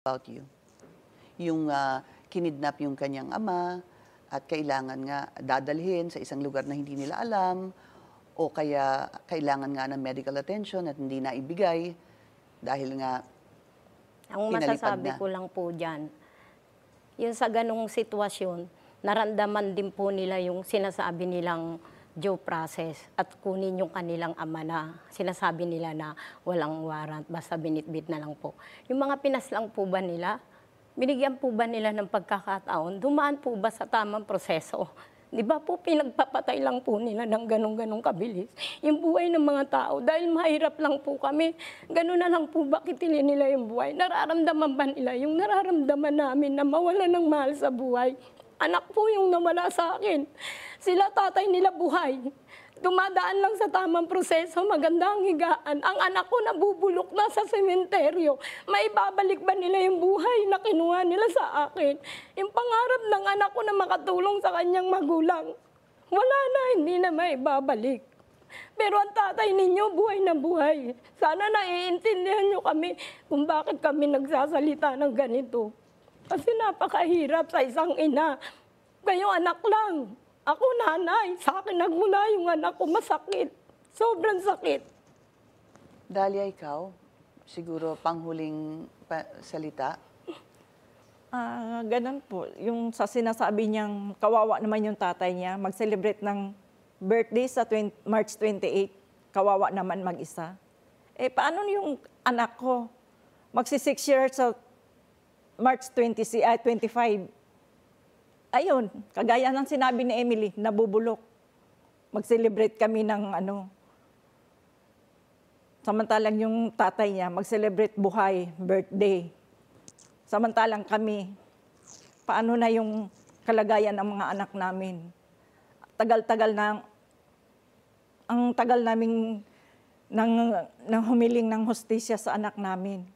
about you. Yung kinidnap yung kanyang ama at kailangan nga dadalhin sa isang lugar na hindi nila alam o kaya kailangan nga ng medical attention at hindi na ibigay dahil nga Ang pinalipad masasabi na. ko lang po dyan, yung sa ganong sitwasyon, naramdaman din po nila yung sinasabi nilang due process at kunin yung kanilang ama na sinasabi nila na walang warrant, basta binitbit na lang po. Yung mga pinaslang po ba nila, binigyan po ba nila ng pagkakataon, dumaan po ba sa tamang proseso? Di ba po pinagpapatay lang po nila ng ganong-ganong kabilis yung buhay ng mga tao dahil mahirap lang po kami. Ganon na lang po ba kitilin nila yung buhay? Nararamdaman ba nila yung nararamdaman namin na mawala ng mahal sa buhay? Anak po yung nawala sa akin. Sila tatay nila buhay. Dumadaan lang sa tamang proseso, maganda ang higaan. Ang anak ko nabubulok na sa sementeryo. May babalik ba nila yung buhay na kinuha nila sa akin? Yung pangarap ng anak ko na makatulong sa kanyang magulang. Wala na, hindi na may babalik. Pero ang tatay ninyo, buhay na buhay. Sana naiintindihan nyo kami kung bakit kami nagsasalita ng ganito. Kasi napakahirap sa isang ina. Kayo anak lang. Ako nanay, sa akin nagmula yung anak ko, masakit. Sobrang sakit. Dalia, ikaw, siguro panghuling salita. Ganun po. Yung sa sinasabi niyang kawawa naman yung tatay niya, mag-celebrate ng birthday sa March 28, kawawa naman mag-isa. Eh, paano yung anak ko? Magsi-6 years sa March 25. Ayun, kagaya ng sinabi ni Emily, nabubulok. Mag-celebrate kami ng samantalang yung tatay niya, mag-celebrate buhay, birthday. Samantalang kami, paano na yung kalagayan ng mga anak namin? Tagal-tagal na, ang tagal naming nang humiling ng hustisya sa anak namin.